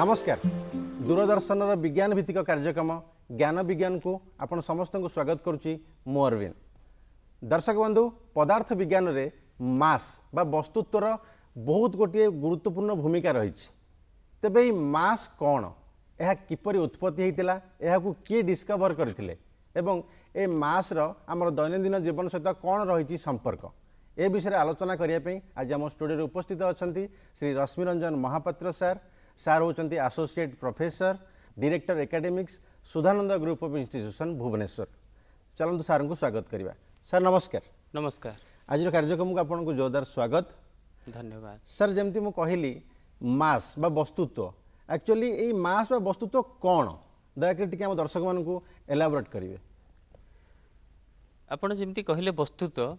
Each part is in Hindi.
नमस्कार दूरदर्शन विज्ञान भित्तिक कार्यक्रम ज्ञान विज्ञान को आपण समस्त को स्वागत करुच्ची मु अरविंद। दर्शक बंधु पदार्थ विज्ञान रे मास बा वस्तुत्वर बहुत गोटे गुरुत्वपूर्ण भूमिका रही। तेबे ई मास कौन, यह किपरि उत्पत्ति होता, यह किए डिस्कवर करथिले एवं ए मास रो हमर दैनंदिन जीवन सहित कौन रही संपर्क ए विषय आलोचना करने आज आम स्टूडियो उपस्थित अच्छा श्री रश्मिरंजन महापात्र सार होती associate professor director academics Sudhananda group of institution Bhubaneswar. चलतु सार को स्वागत करवा। सर नमस्कार। नमस्कार। आज कार्यक्रम को आपको जोरदार स्वागत। धन्यवाद। सर जमती मु कहली मास बा वस्तुत्व एक्चुअली ये मास बा वस्तुत्व कौन दयाकोरी टिके हम दर्शक मान को एलाबोरेट करेंगे। आपण जमती कहले वस्तुत्व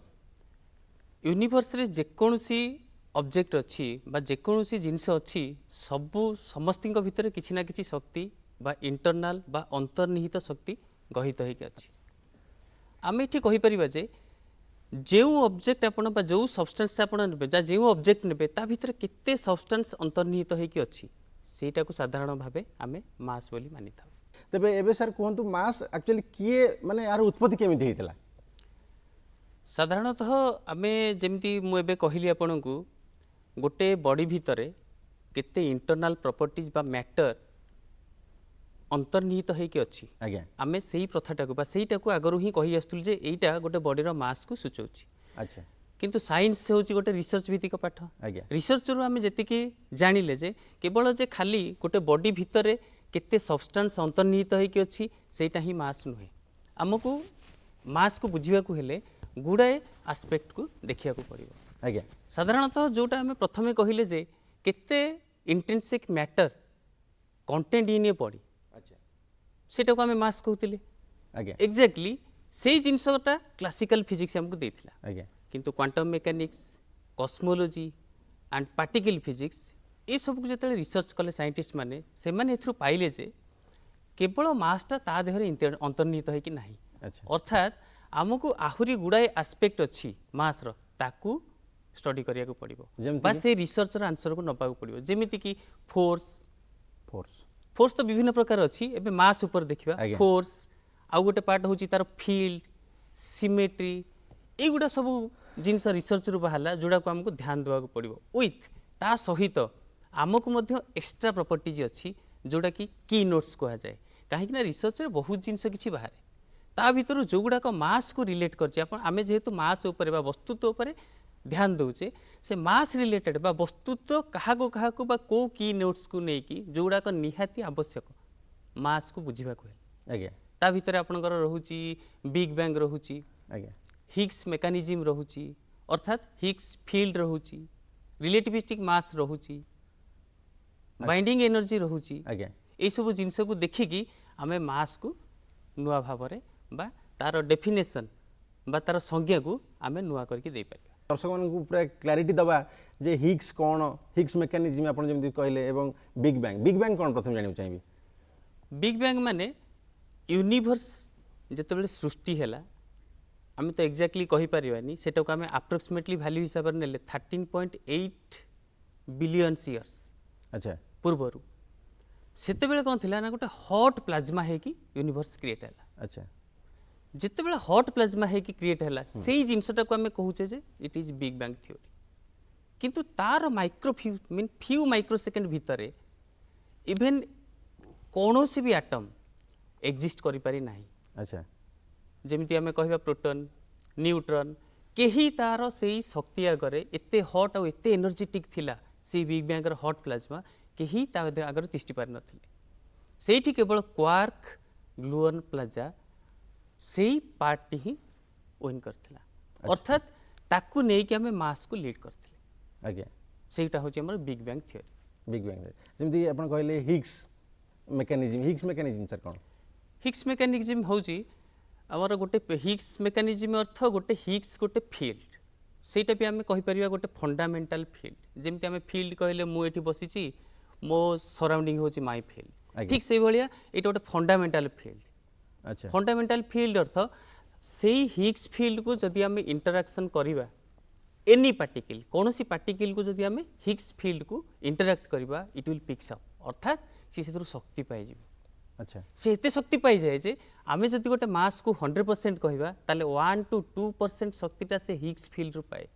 यूनिवर्स रे जेकोसी ऑब्जेक्ट अच्छी बा जेकोसी जिनस अच्छी सबू समस्त भितर किसी ना किसी शक्ति बा इंटरनाल बा अंतर्निहित शक्ति गहित होइके अच्छी। आम ये कहीपर जे जो ऑब्जेक्ट आपण बा जो सब्सटेंस आपण ने जा जो ऑब्जेक्ट ने ता भितर केते सब्सटेंस अंतर्निहित होइके अच्छी सेटा को साधारण भावे आमे मास बोली मानि था। तबे एबे सर कहंतु मास एक्चुअली किए माने यार उत्पत्ति केमिति हेतिला। साधारणतः आमे जेमती मु एबे कहली आपण को गोटे बॉडी भितरे केते इंटरनल प्रॉपर्टीज बा मैटर अंतर्निहित होइके अच्छी। आमे सेही प्रथाटा को बा सेहीटा को आगरु ही कहि आस्तुल जे एईटा गोटे बॉडी रो मास को सूचौची। अच्छा किंतु साइंस होची गोटे रिसर्च भित्तिक पाठ। रिसर्च रो आमे जेतिकी जानिले जे केवल जे खाली गोटे बॉडी भितरे केते सब्सटेंस अंतर्निहित होइके अच्छी सेटा ही मास नुहे। हमकु मास को बुझिबा को हेले गुड़ाए आस्पेक्ट को देखिया को पड़िबो। साधारणतः जोटा आमे प्रथमे कहिले जे केते intrinsic matter content in a body सेटा को आमे मास कहतिले। एग्जैक्टली सेही जिंसटा क्लासिकल फिजिक्स हमको देथिला। किंतु quantum mechanics cosmology and particle physics ए सब को जतले रिसर्च कले साइंटिस्ट माने से माने एथरु पाइले जे केवल मासटा ता देहरे अंतर्निहित है कि नाही। अर्थात आमको आहुरी गुड़ाए आस्पेक्ट अच्छी मास रो ताकू स्टडी करिया को पड़िबो बा से रिसर्च रो आंसर को नपा को पड़िबो। जेमिति कि फोर्स तो विभिन्न प्रकार अच्छी एबे मास ऊपर देखिबा फोर्स आ गोटे पार्ट होची तार फील्ड सिमेट्री ए गुडा सब जिनस रिसर्च रो बाहला जोडा को हमको ध्यान देबा को पड़िबो। विथ ता सहित आमको मध्य एक्स्ट्रा प्रॉपर्टीज अच्छी जोडा की नोट्स कहा जाए कहीं ना रिसर्च रे बहुत जिनस किछि बाहर ता भितर जो गुड़ाक मास को रिलेट करमे जेहेतु मास उपर बा वस्तुत्व उपर ध्यान दौचे से मास रिलेटेड बा वस्तुत्व क्या बा को की नोट्स को लेकिन जो गुड़ाक निहाती आवश्यक मास को बुझा ता भितर आपणकर रहुची बिग बैंग रहुची हिग्स मेकानिज्म रहुची अर्थात हिग्स फील्ड रहुची रिलेटिविस्टिक मास रहुची बाइंडिंग एनर्जी रहुची ए सब जिनस को देखिकी आमे मास को नुआ भाव बा तार डेफिनेशन बा तार संज्ञा को आमे नुआ करके दे पारिबा। दर्शक मानकु पूरा क्लैरिटी दबा जे हिग्स कौन हिग्स मेकानिज्म आपण जेमति कहले एवं बिग बैंग कौन प्रथम जानिब चाहिबी। बिग बैंग माने यूनिवर्स जेतेबेले सृष्टि हैला आमे तो एक्जेक्टली कहि परिबानी सेटा को आमे अप्रोक्सीमेटली वैल्यू हिसाब रे नेले 13.8 बिलियन इयर्स अच्छा पूर्वरु सेतेबेले कोन थिला ना गोटे हॉट प्लाज्मा है कि यूनिवर्स क्रिएट हैला। अच्छा जितेबेले हॉट प्लाज्मा है कि क्रिएट हैला सेही जिनसटा को आमे कहूचे जे it is big bang theory. किंतु तार माइक्रो फ्यू माइक्रो सेकेंड भितरे इवेन कौनसी भी एटम एग्जिस्ट करि पारि नाही। अच्छा जेमिति आमे कहबा प्रोटॉन न्यूट्रॉन केही तार सेही शक्ति आगरे एते हॉट और एते एनर्जेटिक थिला से बिग बैंग र हॉट प्लाज्मा केही ता आगर तिष्टि पारि नथिले। सेठी केवल क्वार्क ग्लुऑन प्लाजा सेही पार्ट ही ओन करथिला। अर्थात ताकू नै कि हमें मास को लीड करथिले। आज्ञा सेटा होची हमर big bang theory. Big bang जेमति आपण कहले हिग्स मेकानिज्म सर कोन हिग्स मेकानिज्म होची हमर गोटे हिग्स मेकानिज्म अर्थ गोटे हिग्स गोटे फील्ड सेटा भी आमे कहि परिबा गोटे फंडामेंटल फील्ड। जेमति आमे फील्ड कहले मु एठी बसिची मो सराउंडिंग होची माय फील्ड ठीक से भलिया एटा गोटे फंडामेंटल फील्ड। अच्छा फंडामेंटल फील्ड अर्थ सेही हिग्स फील्ड को जदि आमे इंटरैक्शन करिबा एनी पार्टिकल कौन सी पार्टिकल को जदि आमे हिग्स फील्ड को इंटरैक्ट करिबा इट विल पिक्स अप अर्थात सी से शक्ति पाई अच्छा से एते शक्ति पाई जाए जे आमे जदि गोटे मास को 100% कहबा ताले 1 to 2% शक्तिटा से हिग्स फील्ड रू पाए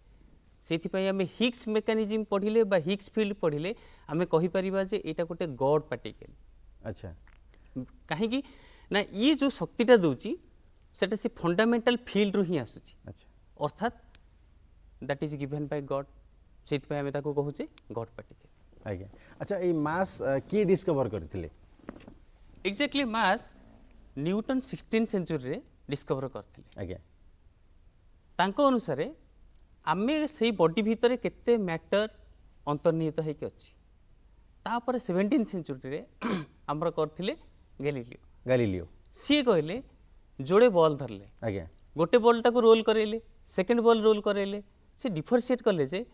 से आमे हिग्स मेकानिज्म पढ़िले बा हिग्स फील्ड पढ़िले आमे कहि परिबा जे एटा गोटे गॉड पार्टिकल अच्छा काहे कि ना ये जो शक्तिटा दउची सेटा से फंडामेंटल फील्ड रू ही आसुची अच्छा अर्थात that is given by God से आमे ताको कहूचे गॉड पार्टिकल आज्ञा अच्छा ये मास किए डिस्कवर करथिले एक्जेक्टली मास न्यूटन 16 सेंचुरी रे डिस्कवर करथिले आज्ञा तांको अनुसार आमे से बॉडी भितर केते मैटर अंतर्निहित होइके अछि तापर 17 सेंचुरी रे हमर करथिले गैलीलियो गैलीलियो सी कहले जोड़े बॉल धरले आज्ञा गोटे बॉल टाको रोल करेले सेकेंड बॉल रोल करेले से डिफरेंशिएट कले जे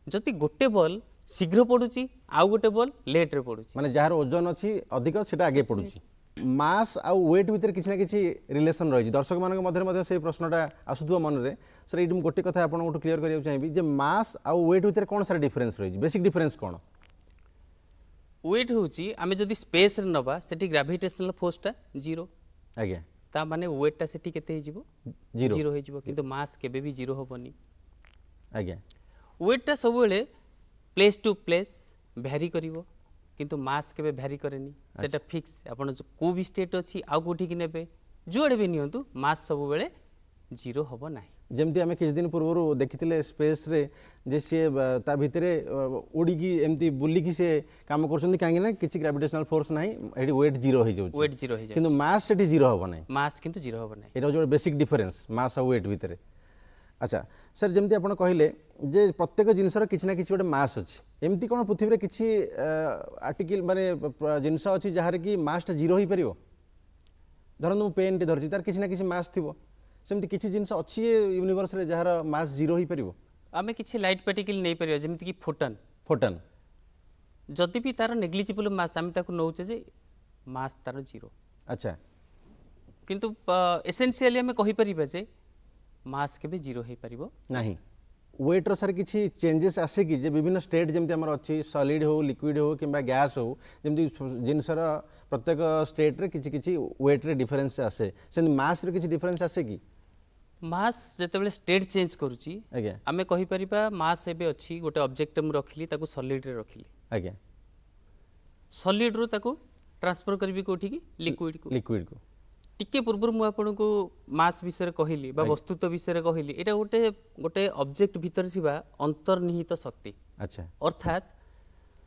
जति गोटे बॉल शीघ्र पड़ुची आउ गोटे बॉल लेट रे पड़ुची माने जार ओजन अछि अधिक सेटा आगे पड़ुची मास आउ वेट भितर किछि ना किछि रिलेशन रही दर्शक मानक मध्य से प्रश्नटा आसुथुवा मन रे सर एडम गोटे कथा आपण गोटे क्लियर करिया चाहिबी जे मास आउ वेट भितर कोन सारा डिफरेंस रही बेसिक डिफरेंस कोन वेट होची आमे जदि स्पेस रे नबा सेठी ग्रेविटेशनल फोर्सटा जीरो आज्ञा ता माने वेटटा सेठी केते हे जीवो जीरो जीरो हे जीवो किंतु मास केबे भी जीरो होबनी आज्ञा वेटटा सब बेले प्लेस टू प्लेस भ्यारी करिवो किंतु मास केबे भ्यारी करेनी सेटा फिक्स आपण को भी स्टेट अछि आ कोठी कि नेबे जोड़े भी नियंतु मास सब बेले जीरो होबो नाही जेमती आमे किछ दिन पूर्व देखिथिले स्पेस रे जे से ता भितरे उड़ी की एमती बुल्ली की से काम करछन्ती काहे ना किछ ग्रेविटेशनल फोर्स नाही एडी वेट जीरो हो जाउची वेट जीरो हे जाय किंतु मास सेठी जीरो होबो नाही मास किंतु जीरो होबो नाही एटा जो बेसिक डिफरेंस मास और वेट भितरे अच्छा सर जमती आपण कहले जे प्रत्येक जिनसर किछ ना किछ गोटे मास अछि एमती कोन पृथ्वी रे किछ आर्टिकल माने जिनस अछि जहार की मासटा जीरो होई परिबो धरनु पेन टे धरछि तार किछ ना किछ मास थिबो सेमती किछ जिनस अछि यूनिवर्स रे जहार मास जीरो होई परिबो आमे किछ लाइट पार्टिकल नै परियो जेमति कि फोटन फोटन जदि भी तार नेग्लिजिबल मास आमे ताको नौचे जे मास तार जीरो अच्छा किंतु एसेंशियली आमे कहि परिबा जे मास के भी जीरो हे परिबो नाही वेट रो सर किछि चेंजेस आसे कि जे विभिन्न स्टेट जेमति हमर अछि सॉलिड हो लिक्विड हो किबा गैस हो जेमति जिनसर प्रत्येक स्टेट रे किछि किछि वेट रे डिफरेंस आसे सेन मास रे किछि डिफरेंस आसे कि मास जेतेबेले स्टेट चेंज करूची आज्ञा आमे कहि परिबा मास एबे अछि गोटे ऑब्जेक्ट हम रखिली ताको सॉलिड रे रखिली आज्ञा सॉलिड रो ताको ट्रांसफर करबी कोठी की लिक्विड को टिके पूर्व मु आपन को मास विषय कहली बा वस्तुत्व विषय कहली एटा गोटे गोटे ऑब्जेक्ट भीतर थिबा अंतर्निहित शक्ति अच्छा अर्थात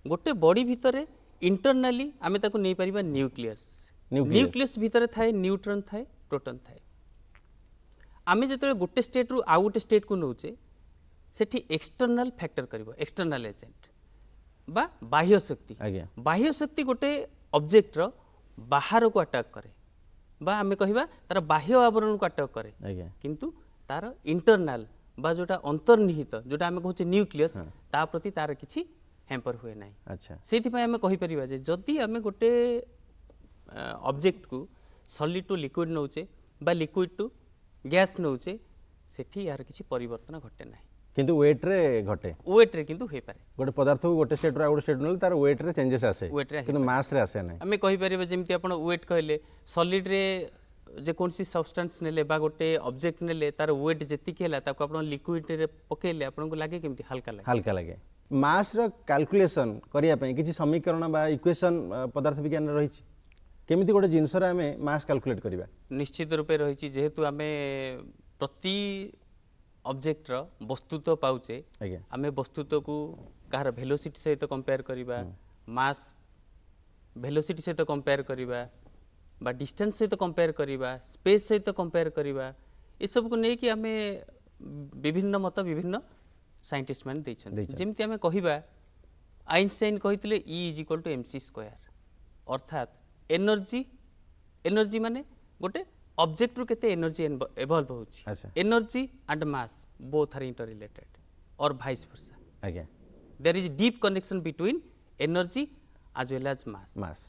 गोटे बॉडी भीतर इंटरनली आमे ताको नै परिबा न्यूक्लियस भीतर थाए न्यूट्रॉन थाए प्रोटॉन थाए आमे जते गोटे स्टेट रु आ गोटे स्टेट को नौचे सेठी एक्सटर्नल फैक्टर करिवो एक्सटर्नल एजेंट बा बाह्य शक्ति गोटे ऑब्जेक्ट रो बाहर को अटैक करे बा आमे कहिबा तार बाह्य आवरण को अटैक करे किंतु तार इंटरनल बा जोटा अंतर्निहित जोटा आमे कहूचे न्यूक्लियस ता प्रति तार किछि हैम्पर हुए नाही अच्छा सेति पय आमे कहि परिबा जे जदि आमे गोटे ऑब्जेक्ट को सॉलिड टू लिक्विड नौचे बा लिक्विड टू गैस नौचे सेठी यार किछि परिवर्तन घटे नाही किंतु वेट रे घटे वेट रे किंतु हे पारे गोटे पदार्थ को गोटे स्टेट रो गोटे स्टेट नल तार वेट रे चेंजेस आसे किंतु मास रे आसे नाही आमे कहि परिबा जेमति आपण वेट कहले सॉलिड रे जे कोनसी सब्सटेंस नेले बा गोटे ऑब्जेक्ट नेले तार वेट जेति केला ताको आपण लिक्विड रे पकेले आपण को लागे केमति हल्का लागे मास रो कैलकुलेशन करिया पय किछि समीकरण बा इक्वेशन पदार्थ विज्ञान रही छि केमिति गोटे जिंस रे आमे मास कैलकुलेट करिबा निश्चित रूपे रही छि जेहेतु आमे प्रति ऑब्जेक्ट रो वस्तुत्व पाउचे आमे वस्तुत्व को कार वेलोसिटी सहित कंपेयर करिबा मास वेलोसिटी सहित कंपेयर करिबा बा डिस्टेंस सहित कंपेयर करिबा स्पेस सहित कंपेयर करिबा ए सब को नै कि आमे विभिन्न मत विभिन्न साइंटिस्ट मान दैछन जेमति आमे कहिबा आइंस्टाइन कहितले E = mc² अर्थात एनर्जी माने गोटे ऑब्जेक्ट रु केते एनर्जी इवॉल्व होची energy and mass both are inter related और वाइस वर्सा आज्ञा there is deep connection between energy as well as mass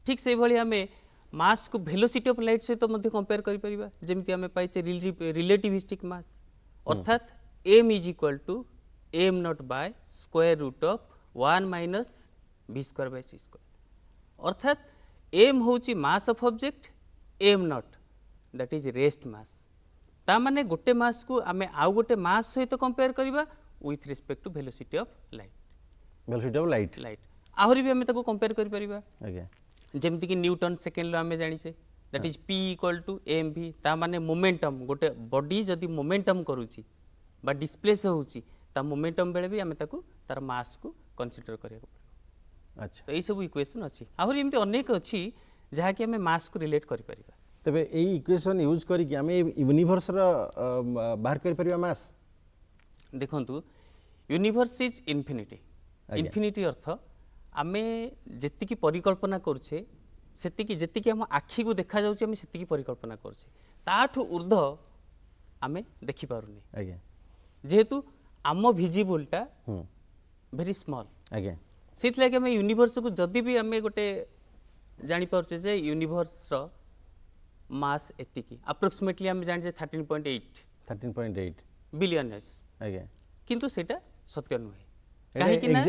ठीक से भली हमें मास को वेलोसिटी ऑफ लाइट से तो मध्य कंपेयर करि परिबा जेमति हमें पाइचे रिलेटिविस्टिक मास अर्थात m = m0 by square root of 1 - v² by c²। अर्थात एम होची mass of object am not that is rest mass ता माने गोटे मास को आमे आउ गोटे मास सहित कंपेयर करबा with respect to velocity of velocity of light light आहरी भी आमे ताको कंपेयर करि परिबा आज्ञा जेमति कि न्यूटन सेकेंड लो आमे जानि से that is p equal to mv ता माने मोमेंटम गोटे बॉडी जदी मोमेंटम करूची बा डिस्प्लेस होउची ता मोमेंटम बेले भी आमे ताको तार मास को कंसीडर करिया पड़ो अच्छा तो यही सब इक्वेशन अच्छी आहरी एमती अनेक अच्छी जहाँ कि आमे मास को रिलेट करि परिबा तबे एई इक्वेशन यूज करी कि आमे यूनिवर्स रा बाहर करि परिबा मास देखंतु यूनिवर्स इज इन्फिनिटी इन्फिनिटी अर्थ आमे जेतिकी परिकल्पना करछे सेतिकी जेतिकी हम आखी को देखा जाउछे आमे सेतिकी परिकल्पना करछे ताठु ऊर्ध्व आमे देखि पारुनी आज्ञा जेहेतु आम विजिबलटा वेरी स्मॉल आज्ञा सेति लागे आमे यूनिवर्स को जदी भी आमे गोटे जानि पारुछे जे यूनिवर्स रो मास एतिकी अप्रोक्सीमेटली आमे जानि जे 13.8 बिलियन इयर्स आज्ञा किंतु सेटा सत्य नुहे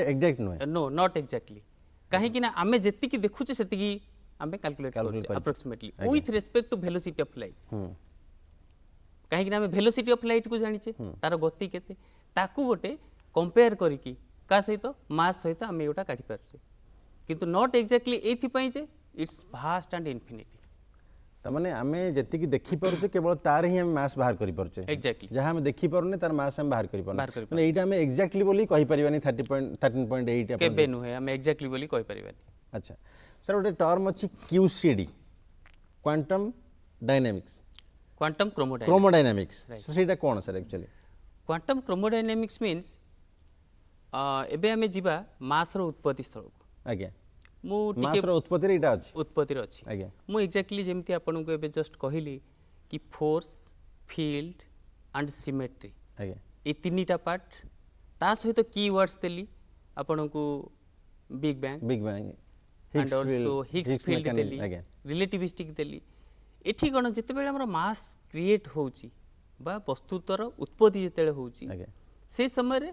एग्जैक्ट नुहे नो नॉट एक्जाक्टली कहीं कि ना आमे जेतिकी देखुचे सेतिकी आमे कैलकुलेट करछे approximately with respect to velocity of light कहीं कि ना आमे वेलोसिटी ऑफ लाइट को जानिचे तार गति केते ताकू गोटे कंपेयर करिकी का सहित मास सहित आमे ओटा काढी पारछे किंतु नॉट एक्जाक्टली एथि पई जे इट्स वास्ट एंड इन्फिनिटी तमाने आमे जेतिकी देखि पारुचे केवल तार ही हम मास बाहर करि पारुचे एक्जाक्टली जहां हम देखि पारुने तार मास हम बाहर करि पारुने माने एटा हमें एक्जेक्टली बोली कहि परिबानी 13.8 केबे नुहे हम एक्जाक्टली बोली कहि परिबानी अच्छा सर गोटे टर्म अछि QCD quantum dynamics quantum chromodynamics सेटा कोन sir actually quantum chromodynamics means एबे हमें जीवा मास रो उत्पत्ति स्थल को आज्ञा मु मास रो उत्पत्ति रे इटा अछि उत्पत्ति रो अछि आज्ञा मु एक्जेक्टली जेमति आपन को एबे जस्ट कहिली कि फोर्स फील्ड एंड सिमेट्री आज्ञा ए तीनटा पार्ट ता सहित कीवर्ड्स देली आपन को big bang and also Higgs field देली रिलेटिविस्टिक देली एठी कोन जते बेले हमर मास क्रिएट होउची बा वस्तुतर उत्पत्ति जते होउची आज्ञा से समय रे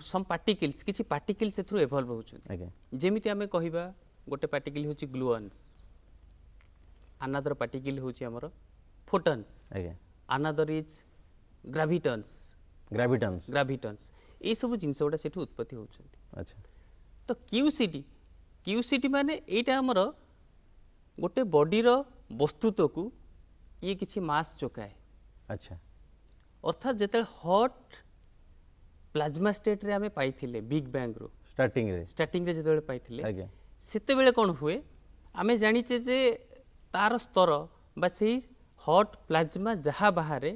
सम पार्टिकल्स किसी पार्टिकल्स थ्रू इवॉल्व होउची आज्ञा जेमिति आमे कहिबा गोटे पार्टिकल होउची ग्लुअन्स अनदर पार्टिकल होउची हमर फोटॉन्स आज्ञा अनदर इज ग्राविटन्स ए सब जिंस गोटा सेठु उत्पत्ति होउछंती अच्छा तो क्यूसीटी माने एटा हमर गोटे बॉडी रो वस्तुत्व को ये किछि मास चोकाए अच्छा अर्थात जते हॉट प्लाज्मा स्टेट रे हमें पाइथिले बिग बैंग रो स्टार्टिंग रे जते बेले पाइथिले आज्ञा सेते बेले कोन हुए आमे जानिचे जे तार स्तर बा सेही हॉट प्लाज्मा जहा बाहरे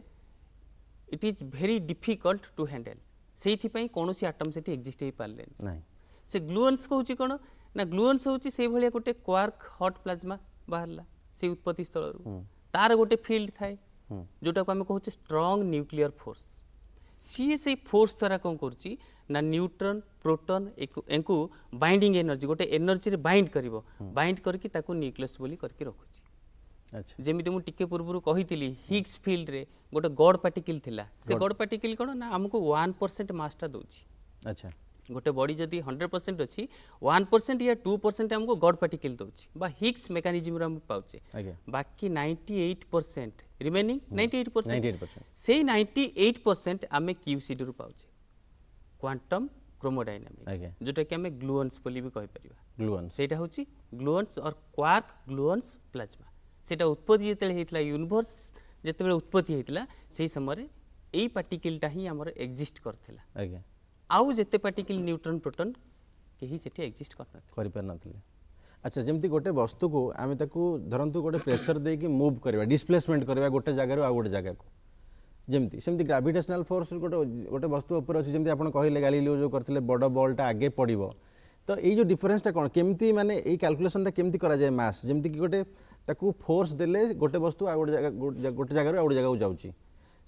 it is very difficult to handle सेही पई कोनोसी एटम सेठी एग्जिस्ट हे पारले नहीं से ग्लुअन्स कहूची कोन ना ग्लुअन्स होची से भलिया गोटे क्वार्क हॉट प्लाज्मा बाहरला से उत्पत्ति स्थल रो तार गोटे फील्ड थाए जोटा को हमें कहूचे स्ट्रांग न्यूक्लियर फोर्स सी से फोर्स द्वारा कौन करची ना न्यूट्रॉन प्रोटॉन एंकु बाइंडिंग एनर्जी गोटे एनर्जी रे बाइंड करिवो बाइंड करके ताको न्यूक्लियस बोली करके रखुची अच्छा जेमिति मु टिके पूर्वरु कहितली हिग्स फील्ड रे गोटे गॉड पार्टिकल थिला से गॉड पार्टिकल कोन ना हमको 1% मासटा दोची अच्छा गोटे बॉडी जदि 100% अच्छी 1% या 2% हमको गॉड पार्टिकल दोची बा हिग्स मेकानिज्म रे हम पाउचे बाकी 98% रिमेनिंग 98% से 98% आमे क्यूसीडी रु पाउचे क्वांटम क्रोमोडायनामिक्स जोटा कि आमे ग्लुअन्स बोली भी कहि परिबा ग्लुअन्स सेटा होची ग्लुअन्स और क्वार्क ग्लुअन्स प्लाज्मा सेटा उत्पत्ति जेते हेतला यूनिवर्स जेते बेले उत्पत्ति हेतला सेही समय रे एई पार्टिकलटा ही हमर एग्जिस्ट करथिला आज्ञा आउ जेते पार्टिकल न्यूट्रॉन प्रोटॉन केही सेठी एग्जिस्ट करि पार नथिले अच्छा जेमती गोटे वस्तु को आमे ताकू धरंतु गोटे प्रेशर दे कि मूव करबा डिस्प्लेसमेंट करबा गोटे जगह आ गोटे जगह को जेमती सेमती ग्रेविटेशनल फोर्स गोटे वस्तु ऊपर अछि जेमती आपण कहिले गैलीलियो जो करथिले बड़ बॉलटा आगे पड़िबो तो ये जो डिफरेंसटा कोन केमती माने ए कैलकुलेशनटा केमती करा जाय मास जेमती कि गोटे ताकू फोर्स देले गोटे वस्तु आ गोटे जगह आ गोटे जगह जाउची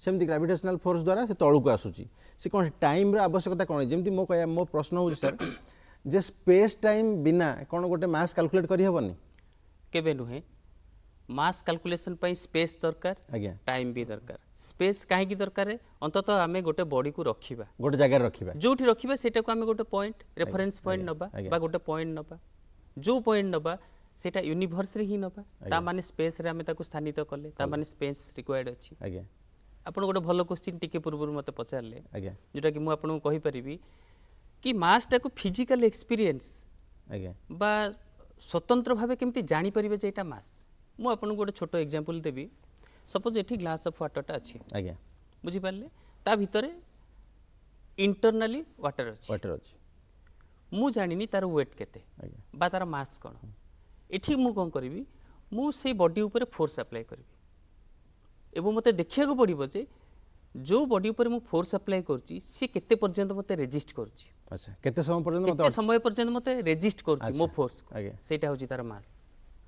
सेमती ग्रेविटेशनल फोर्स द्वारा से तळु को आसुची से कोन टाइम रे आवश्यकता कोन जेमती मो प्रश्न हो सर जे स्पेस टाइम बिना कोन गोटे मास कैलकुलेट करि हेबनी केबे नुहे मास कैलकुलेशन पई स्पेस दरकार आज्ञा टाइम भी दरकार स्पेस काहे की दरकार है अंततः हमें गोटे बॉडी को रखिबा गोटे जगह रखिबा जोठी रखिबा सेटा को हमें गोटे पॉइंट रेफरेंस पॉइंट नबा बा गोटे पॉइंट नबा जो पॉइंट नबा सेटा यूनिवर्स रे ही नबा ता माने स्पेस रे आमे ताको स्थानित कले ता माने स्पेस रिक्वायर्ड अछि आज्ञा आपण गोटे भल क्वेश्चन टिके पूर्व मते पचारले आज्ञा जोटा कि मु आपन को कहि परिबी कि मास टा को फिजिकल एक्सपीरियंस आज्ञा बा स्वतंत्र भावे केमती जानी परिबे जे एटा मास मु आपन गोटे छोट एग्जांपल देबी सपोज एठी ग्लास ऑफ वाटर टा अछि आज्ञा बुझी पारले ता भितरे इंटरनली वाटर अछि वाटर अछि मु जानिनी तार वेट केते आज्ञा बा तार मास कोन एठी मु कोन करबी मु से बॉडी ऊपर फोर्स अप्लाई करबी एवं मते देखिया को पड़िबो जे जो बॉडी ऊपर मु फोर्स अप्लाई करची से केते पर्यंत मते रेजिस्ट करची अच्छा केते समय पर्यंत केते समय पर्यंत मते रेजिस्ट करची मो फोर्स आज्ञा सेटा होची तार मास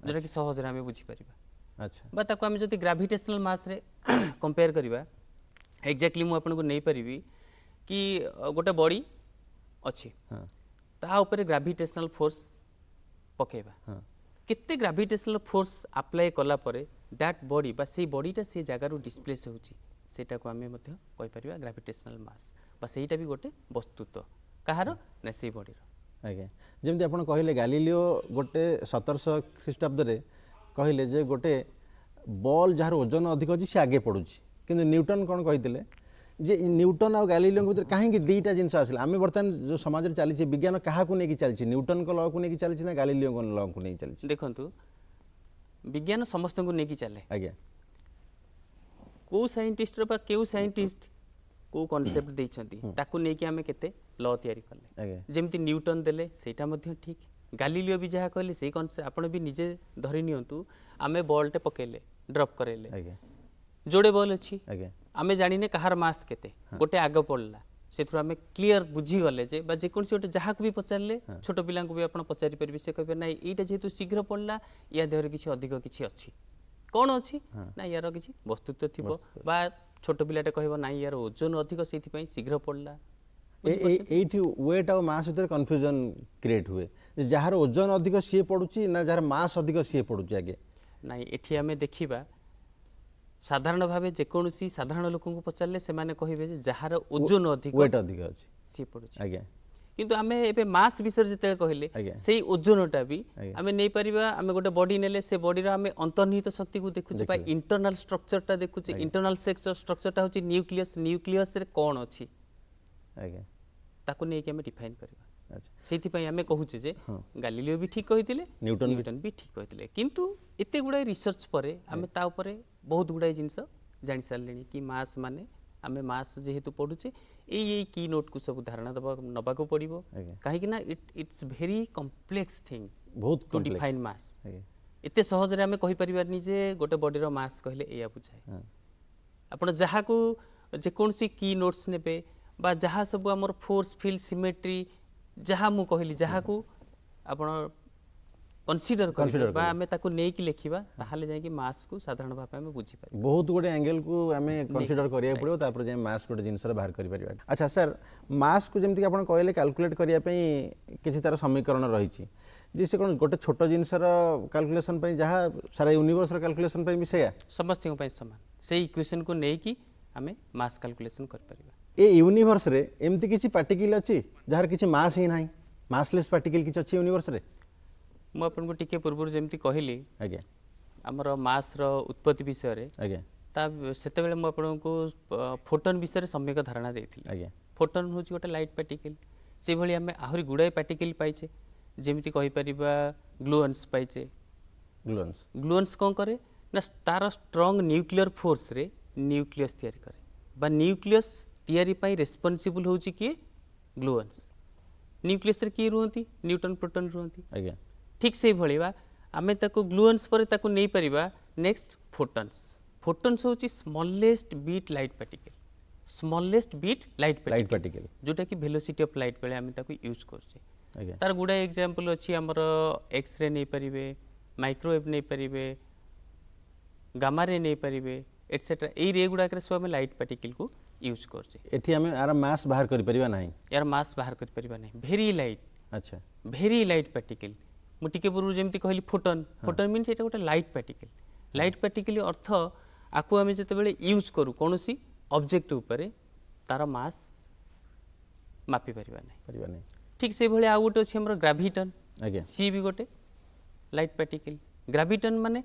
जेटा कि सहज रे हमें बुझी परिबा अच्छा बा ताको हम जति ग्रेविटेशनल मास रे कंपेयर करिबा एग्जैक्टली मु आपन को नै परिबी कि गोटे बॉडी अछि हां ता ऊपर ग्रेविटेशनल फोर्स पकेबा हां केते ग्रेविटेशनल फोर्स अप्लाई कला परे दैट बॉडी बा से बॉडीटा से जगह रु डिस्प्लेस होची सेटा को हमें मध्य कहि परिबा ग्रेविटेशनल मास बा सेटा भी गोटे वस्तुत्व कहारो ना से बॉडी रो आज्ञा जमती आपण कहले गालीलियो गोटे 1700 ख्रीष्टाब्द रे कहले जे गोटे बॉल जार ओजन अधिक अछि से आगे पडुछि किंतु न्यूटन कोन कहितले जे न्यूटन और गालीलियो भीतर काहे कि दुईटा जिंस आसिला आमे वर्तमान जो समाज रे चली विज्ञान काहा को नेकी चलछि न्यूटन को लॉ को नेकी चलछि ना गालीलियो को लॉ को नेकी चलछि देखंतु विज्ञान समस्त को नेकी चले आज्ञा को साइंटिस्ट बा केउ साइंटिस्ट को कांसेप्ट देइछंती ताको नेकी हमें केते लॉ तयारी करले आज्ञा जेमति न्यूटन देले सेटा मध्ये ठीक गालीलियो भी जहा कहले से कांसेप्ट आपण भी निजे धरि नियंतु आमे बॉल टे पकेले ड्रॉप करेले आज्ञा जोड़े बॉल अछि आज्ञा आमे जानिने कहार मास केते गोटे आग पड़ला सेथु आमे क्लियर बुझी गले जे बा जे कोनसी गोटे जहा को भी पचारले छोट पिलां को भी आपण पचारि परबे से कहबे नै एटा जेतु शीघ्र पड़ला या देहर किछि अधिक किछि अछि कोन अछि ना यार किछि वस्तुत्व थिबो बा छोट पिलाटे कहबो नै यार ओजन अधिक सेथि पई शीघ्र पड़ला एठी वेट और मास भीतर कंफ्यूजन क्रिएट हुए जहार ओजन अधिक सी पडुछि ना जहार मास अधिक सी पडुछि आगे नै एठी हमें देखिबा साधारण भावे जे कोनसी साधारण लोकन को पचारले से माने कहिबे जे जहार ओजन अधिक वेट अधिक अछि सी पडुछि आगे किंतु आमे एबे मास विषय जते कहले आज्ञा। सेही ओजनटा भी आज्ञा। आमे नै परिबा आमे गोटे बॉडी नेले से बॉडी रा आमे अंतर्निहित शक्ति को देखुछि बा इंटरनल स्ट्रक्चरटा देखुछि इंटरनल स्ट्रक्चरटा होछि न्यूक्लियस रे कोन अछि आगे ताको नै कि आमे डिफाइन करबा अच्छा सेथि पई आमे कहूचे जे गालीलियो भी ठीक कहितिले न्यूटन भी ठीक कहितिले किंतु एते गुडा रिसर्च परे आमे ता ऊपर बहुत गुडा जिंस जानि सारलेनी कि मास माने आमे मास जेहेतु पढुचे एई की नोट को सब धारणा दबा नबा को पड़िबो आज्ञा। काहे कि ना इट्स वेरी कॉम्प्लेक्स थिंग बहुत टू complex। डिफाइन मास आगे एते सहज रे आमे कहि परिबारनी जे गोटे बॉडी रो मास कहले एया बुझाए हां आपण जहा को जे कोनसी की नोट्स नेबे बा जहा सब हमर फोर्स फील्ड सिमेट्री जहा मु कहली जहा को आपण कंसीडर करबे बा हमें ताको नै कि लेखिबा ताहाले जाय कि मास को साधारण भाबे हमें बुझी पाइ बहुत गुडे एंगल को हमें कंसीडर करिया पड़ो तापर जे मास गुडे जिंस रे बाहर करि परिबा अच्छा सर मास को जेमति आपण कहले कैलकुलेट करिया पई किछि तार समीकरण रहिछि जिसे कोन गोटे छोट जिंस रो कैलकुलेशन पई जहा सारा यूनिवर्स रो कैलकुलेशन पई विषय समस्त पई समान से इक्वेशन को नै कि हमें मास कैलकुलेशन कर परिबा ए यूनिवर्स रे एमति किछि पार्टिकल अछि जहार किछि मास ही नाही मासलेस पार्टिकल किछि अछि यूनिवर्स रे मु आपन को टिके पूर्व जेमति कहली आज्ञा हमर मास रो उत्पत्ति विषय रे आज्ञा ता सेते बेले मु आपन को फोटोन विषय रे सम्यक धारणा देथिली आज्ञा फोटोन होची गोटे लाइट पार्टिकल से भली हमें आहुरी गुडाय पार्टिकल पाइचे जेमिति कहि परिबा ग्लुअन्स पाइचे ग्लुअन्स कोन करे ना तार स्ट्रांग न्यूक्लियर फोर्स रे न्यूक्लियस तयारी करे बा न्यूक्लियस तयारी पई रिस्पांसिबल होची कि ग्लुअन्स न्यूक्लियस रे की रहंती न्यूट्रॉन प्रोटॉन रहंती आज्ञा ठीक से भली बा हमें ताको ग्लुअन्स पर ताको नै परिबा नेक्स्ट फोटॉन्स होची smallest bit light particle smallest bit light particle जोटा कि वेलोसिटी ऑफ लाइट बेले हमें ताको यूज करछे आज्ञा तार गुडा एग्जांपल अछि हमर एक्स रे नै परिबे माइक्रोवेव नै परिबे गामा रे नै परिबे एटसेट्रा ए रे गुडा करे सब हमें लाइट पार्टिकल को यूज करछे एठी हमें आर मास बाहर करि परिबा नाही यार मास बाहर कर परिबा नै वेरी लाइट अच्छा वेरी लाइट पार्टिकल मु टिके पूर्व जेमति कहली फोटोन फोटोन मीन्स एटा गोटे लाइट पार्टिकल अर्थ आकु हमें जते बेले यूज करू कोनोसी ऑब्जेक्ट ऊपर तार मास मापी परिबा नै परिबा नाही ठीक से भले आ गोटे अछि हमर ग्रेविटन आज्ञा सी भी गोटे लाइट पार्टिकल ग्राविटन माने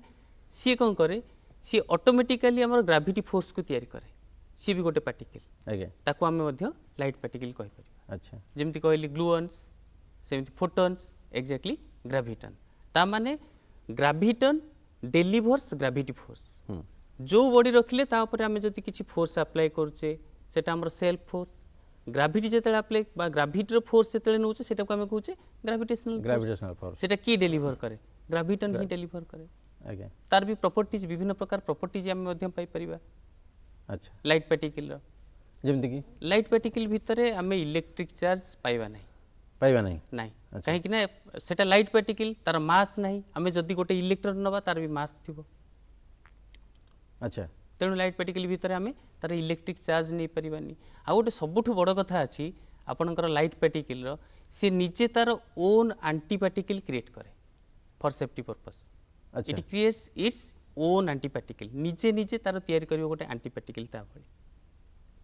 सी कौन करे सी ऑटोमेटिकली हमर ग्रेविटी फोर्स को तैयारी करे सी भी गोटे पार्टिकल आगे ताको आमे मध्य लाइट पार्टिकल कहि परिबा अच्छा जेमति कहली ग्लुअन्स सेमति फोटॉन्स एग्जैक्टली ग्रेविटन ता माने ग्रेविटन डेलीवर्स ग्रेविटी फोर्स जो बॉडी रखिले ता ऊपर आमे जति किछि फोर्स अप्लाई करछे सेटा हमर सेल्फ फोर्स ग्रेविटी जेते अप्लाई बा ग्रेविटी फोर्स जेते नउछे सेटा को आमे कहूचे ग्रेविटेशनल फोर्स सेटा की डेलीवर करे ग्रेविटन ही डेलीवर करे आगे तार भी प्रॉपर्टीज विभिन्न प्रकार प्रॉपर्टीज आमे मध्यम पाई परिबा अच्छा लाइट पार्टिकल रो जेमति की लाइट पार्टिकल भितरे आमे इलेक्ट्रिक चार्ज पाइबा नहीं पाइबा नहीं नहीं कहीं कि ना सेटा लाइट पार्टिकल तार मास नहीं आमे जदी गोटे इलेक्ट्रॉन नबा तार भी मास थिबो अच्छा तेणु लाइट पार्टिकल भितर आमे तार इलेक्ट्रिक चार्ज नहीं परिबानी आ गोटे सबुठु बड़ कथा अछि आपनकर लाइट पार्टिकल रो से निजे तार ओन एंटी पार्टिकल क्रिएट करे फॉर सेफ्टी पर्पस अच्छा it creates its own anti particle निजे निजे तार तैयारी करियो गोटे एंटी पार्टिकल ता भली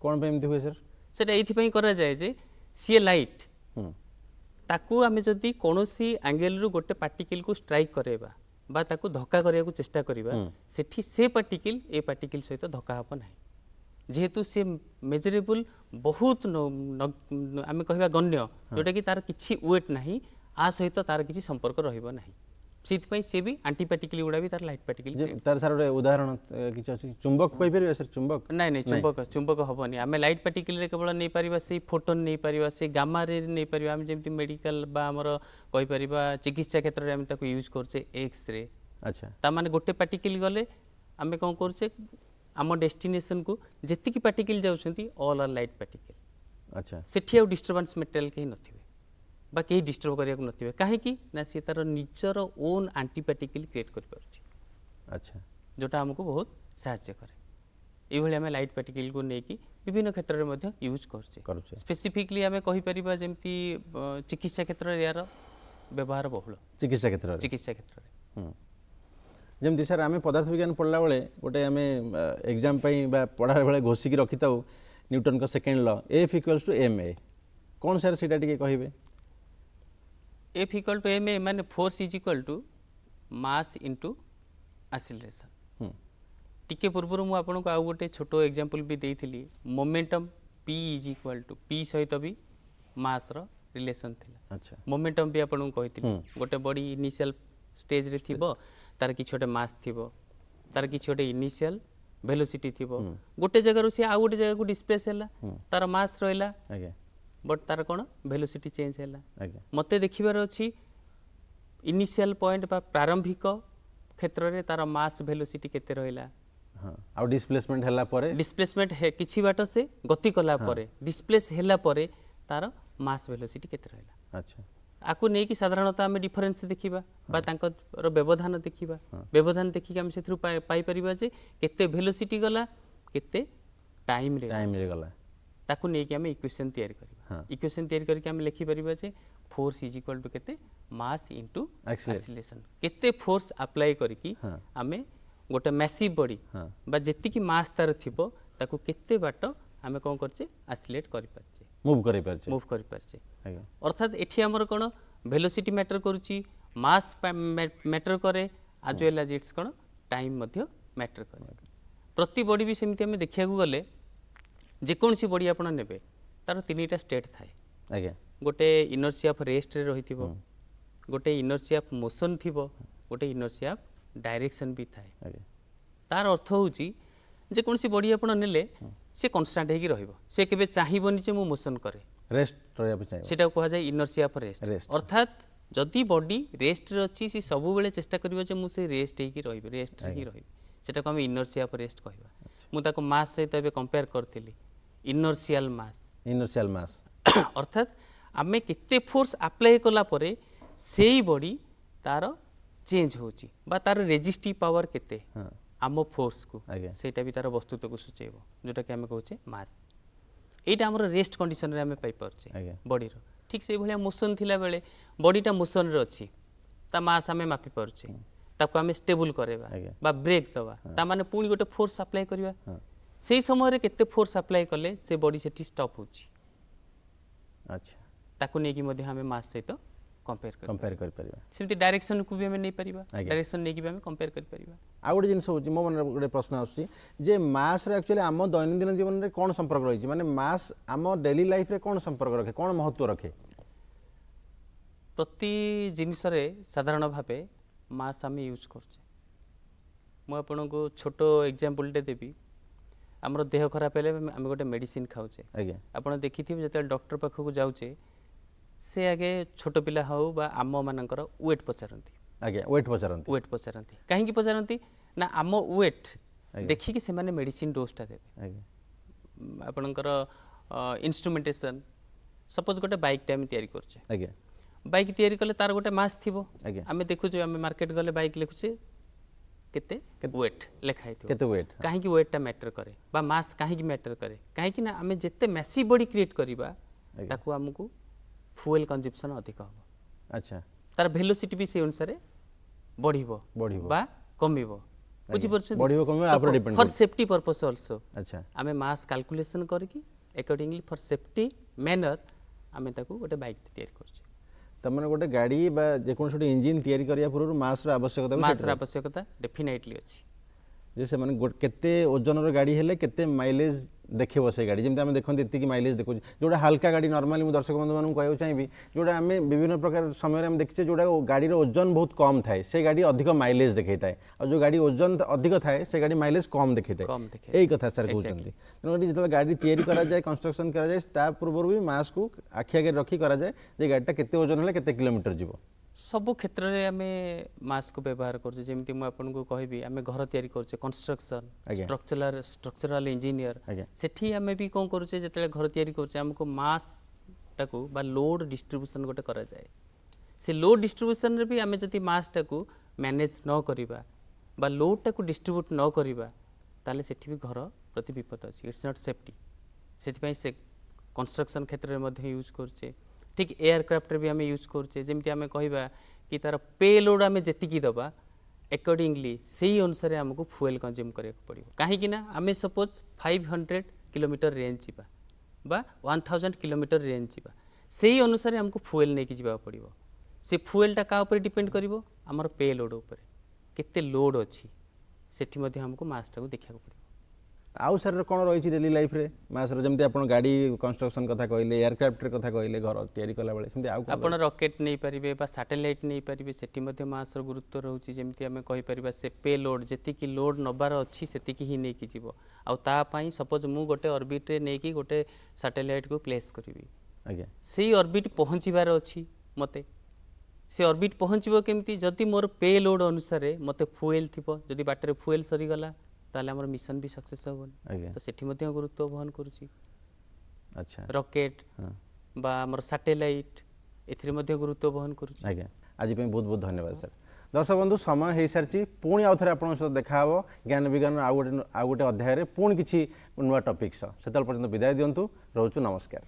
कोन पे एमति हुए सर सेटा एथि पई करा जाय जे सी लाइट ताकू आमे जदी कोनोसी एंगल रु गोटे पार्टिकल को स्ट्राइक करेबा बा ताकू धक्का करिया को चेष्टा करिबा सेठी से पार्टिकल ए पार्टिकल सहित धक्का हबो नाही जेहेतु से मेजरेबल बहुत आमे कहबा गण्य जोटा कि तार किछि वेट नाही आ सहित तार किछि संपर्क रहिबो नाही सीत पई से भी एंटी पार्टिकल गुडा भी तार लाइट पार्टिकल तार सर गोटे उदाहरण किछि अछि चुंबक कहि परिबे सर चुंबक नहीं नहीं चुंबक हबनी आमे लाइट पार्टिकल रे केवल नहीं परिबा से फोटोन नहीं परिबा से गामा रे नहीं परिबा आमे जेमति मेडिकल बा हमर कहि परिबा चिकित्सा क्षेत्र रे आमे ताको यूज करछे एक्स रे अच्छा ता माने गोटे पार्टिकल गले आमे कोन करछे आम डेस्टिनेशन को जेति की पार्टिकल जाउछंती ऑल आर लाइट पार्टिकल अच्छा सेठी आ डिस्टर्बेंस मेटेरियल कहि नथिबे बा कहीं डिस्टर्ब करिया को नथिबे काहे कि ना से तार निजर ओन एंटी पार्टिकल क्रिएट कर पारुछि अच्छा जोटा हमको बहुत सहायता करे एभली आमे लाइट पार्टिकल को नेकी विभिन्न क्षेत्र रे मध्य यूज करछे स्पेसिफिकली आमे कहि परिबा जेमति चिकित्सा क्षेत्र रे यार व्यवहार बहुल चिकित्सा क्षेत्र रे जेमति सर आमे पदार्थ विज्ञान पढ़ला बेले गोटे आमे एग्जाम पई बा पढ़ा बेले घोषिक रखिताउ न्यूटन का सेकंड लॉ F = ma कौन सर सेटा टिके कहिबे F = ma माने फोर्स = मास इनटू एक्सीलरेशन टिके पूर्व मु आपन को आ गोटे छोटो एग्जांपल भी देइथिली मोमेंटम p = p सहित भी मास रो रिलेशन थिला अच्छा मोमेंटम भी आपन को कहिथिली गोटे बॉडी इनिशियल स्टेज रे थिबो तार कि छोटे मास थिबो तार कि छोटे इनिशियल वेलोसिटी थिबो गोटे जगह रु से आ गोटे जगह को डिस्प्लेस हैला तार मास रहला आगे बट तार कोन वेलोसिटी चेंज हैला आगे मते देखिबार अछि इनिशियल पॉइंट बा प्रारंभिक क्षेत्र रे तार मास वेलोसिटी केते रहला हां आ डिस्प्लेसमेंट हैला परे डिस्प्लेसमेंट है किछि बाट से गति कला परे डिस्प्लेस हैला परे तार मास वेलोसिटी केते रहला अच्छा आकु नै कि साधारणतः हम डिफरेंस देखिबा बा तांकर व्यवधान देखिबा व्यवधान देखि हम सेथरु पाई परिबा जे केते वेलोसिटी गला केते टाइम रे गला ताकु नै कि हम इक्वेशन तैयार करबा इक्वेशन तैयार करके हम लिखि परिबा जे फोर्स = केते मास इनटू एक्सीलरेशन केते फोर्स अप्लाई करकी हमें गोटे मैसिव बॉडी बा जेति की मास तार थिबो ताकु केते बाट हमें कोन करछे एक्सीलरेट करि परछे मूव करि परछे अर्थात एठी हमर कोन वेलोसिटी मैटर करूची मास मैटर करे आज वेल एज इट्स कोन टाइम मध्य मैटर करे प्रति बॉडी भी सेमति हमें देखिया को गले जे कोन सी बॉडी आपण नेबे तार तीनटा स्टेट थाए आगे गोटे इनर्शिया ऑफ रेस्ट रे रहिथिबो गोटे इनर्शिया ऑफ मोशन थिबो गोटे इनर्शिया ऑफ डायरेक्शन भी थाए आगे तार अर्थ होउची जे कोन सी बॉडी आपण नेले से कांस्टेंट हेकी रहिबो से केबे चाहिबोनी जे मो मोशन करे रेस्ट रहया पे चाहिबो सेटा कहा जाय इनर्शिया ऑफ रेस्ट अर्थात जदि बॉडी रेस्ट रे अछि से सब बेले चेष्टा करिवो जे मु से रेस्ट हेकी रहिबे रेस्ट हेकी रहिबे सेटा को हम इनर्शिया ऑफ रेस्ट कहबा मु ताको मास सहित एबे कंपेयर करथिली इनर्शियल मास अर्थात आमे केते फोर्स अप्लाई कला परे सेही बॉडी तार चेंज होची बा तार रेजिस्टिव पावर केते आम फोर्स को सेटा भी तार वस्तुत्व को सूचेबो जोटा कि हमें कहूचे मास एटा हमर रेस्ट कंडीशन रे हमें पाई परछे बॉडी रो ठीक से भलिया मोशन थिला बेले बॉडीटा मोशन रे अछि ता मास हमें मापी परछे ताको हमें स्टेबल करेबा बा ब्रेक दवा ता माने पुनी गोटे फोर्स अप्लाई करबा सेही समय रे केते फोर्स अप्लाई करले से बॉडी सेठी स्टॉप होची अच्छा ताको नेकी मध्ये हमें मास सहित कंपेयर कर कंपेयर कर परिबा सेमती डायरेक्शन को भी हमें नहीं परिबा आज्ञा। डायरेक्शन नहीं कि भी हमें कंपेयर कर परिबा आ गोटे जिनस होची मो मन गोटे प्रश्न आछी जे मास रे एक्चुअली आम दैनंदिन जीवन रे कोन संपर्क रही माने मास आम डेली लाइफ रे कोन संपर्क रखे कोन महत्व रखे प्रति जिनिस रे साधारण भावे मास आम यूज करछे मु आपन को छोटो एग्जांपल टे देबी हमर देह खराब हेले आम गोटे मेडिसिन खाउछे आज्ञा आपण देखिथिबे जते डॉक्टर पाखक जाउछे से आगे छोट पिला हो बा आम मानकर वेट पचारंती आज्ञा वेट पचारंती कहीं पचारंती ना आम वेट देखिकी से माने मेडिसिन डोजटा देबे आज्ञा आपणकर इंस्ट्रुमेंटेशन सपोज गोटे बाइक टाइम तैयारी करछे आज्ञा बाइक तैयारी कले तार गोटे मास थिबो आज्ञा आमे देखुछे आमे मार्केट गले बाइक लिखुछे केते वेट लेखा है केते वेट कहीं वेट टा मैटर करे बा मास कहीं मैटर करे कहीं ना आमे जेते मैसी बॉडी क्रिएट करिबा ताकू हमकू फ्यूल कंजम्पशन अधिक हो अच्छा तार वेलोसिटी भी से अनुसार बढ़िबो बा कमिबो बुझि परछ बढ़िबो कमिबो आपरे depend for safety purpose also अच्छा आमे मास कैलकुलेशन करके अकॉर्डिंगली फॉर सेफ्टी मैनर आमे ताकू गोटे बाइक तैयारी करछ तमने गोटे गाड़ी बा जे कोन छोटे इंजन तैयारी करिया पूर्व मास रा आवश्यकता मास रा आवश्यकता डेफिनेटली अछि जे से माने केते ओजन रो गाड़ी हेले केते माइलेज देखिबो से गाड़ी जेमते आमे देखन एति की माइलेज देखु जोडा हल्का गाड़ी नॉर्मली मु दर्शक बंधु मानु कहयो चाहिबी जोडा आमे विभिन्न प्रकार समय रे हम देखिचे जोडा गाड़ी रो ओजन बहुत कम थाए से गाड़ी अधिक माइलेज देखैताए और जो गाड़ी ओजन अधिक थाए से गाड़ी माइलेज कम देखैताए एई कथा सर कहउचंती तनो जेतला गाड़ी तैयारी करा जाय कंस्ट्रक्शन करा जाय ता पूर्व भी मास को आखि आगे रखी करा जाय जे गाड़ीटा केते ओजन हेले केते किलोमीटर जीवो सब क्षेत्र रे आमे मास को व्यवहार करछे जेमति मु आपन को कहबी आमे घर तैयारी करछे कंस्ट्रक्शन स्ट्रक्चरल इंजीनियर सेठी आमे भी कोन करछे जतले घर तैयारी करछे हमको मास टाकू बा लोड डिस्ट्रीब्यूशन गोटे करा जाय से लोड डिस्ट्रीब्यूशन रे भी आमे जति मास टाकू मैनेज न करिबा बा लोड टाकू डिस्ट्रीब्यूट न करिबा ताले सेठी भी घर प्रति विपद अछि इट्स नॉट सेफ्टी सेति पई से कंस्ट्रक्शन क्षेत्र रे मध्ये यूज करछे ठीक एयरक्राफ्ट भी आम यूज करछे जेमती आम कहबा कि तार पेलोड आम जेतिकी दबा अकॉर्डिंगली सही अनुसार हमको फ्यूल कंज्यूम करिया पड़िबो काहे ना आम सपोज 500 किलोमीटर रेंज जीवा बा 1000 किलोमीटर रेंज जीवा सही अनुसार हमको फ्यूल नेकी जीवा पड़िबो से फ्यूलटा का ऊपर डिपेंड करिवो हमर पेलोड ऊपर केते लोड अछि सेठी मध्ये हमको मासटा को देखिया पड़िबो आउ सर कोन रही डेली लाइफ रे मास रे जेमते आपण गाड़ी कंस्ट्रक्शन कथा कहले एयरक्राफ्ट रे कथा कहले घर तैयारी कला बेले सेमते आउ आपण रॉकेट नहीं परिबे बा सैटेलाइट नहीं परिबे सेठी मध्ये मास रो गुरुत्व रहउची जेमती हमें कहि परिबा से पेलोड जेति की लोड नबार अछि सेति की ही नै की जीवो आ ता पई सपोज मु गोटे ऑर्बिट रे नै की गोटे सैटेलाइट को प्लेस करिवि आज्ञा सेही ऑर्बिट पहुंचीबार अछि मते से ऑर्बिट पहुंचबो केमती जति मोर पेलोड अनुसार मते फ्यूल थिबो जदि बाटरे फ्यूल सरी गला ताले हमर मिशन भी सक्सेस होबन तो सेठी मध्ये गुरुत्व वहन करूची अच्छा रॉकेट बा हमर सैटेलाइट एथिरे मध्ये गुरुत्व वहन करूची आज्ञा आज पे बहुत बहुत धन्यवाद सर दर्शक बंधु समय हो सारी पुणी आउ थे आपन सहित देखा हो ज्ञान विज्ञान आउ गोटे अध्याय पुणी किसी नुआ टॉपिक से पर्यंत विदाय दिंतु रोचु नमस्कार।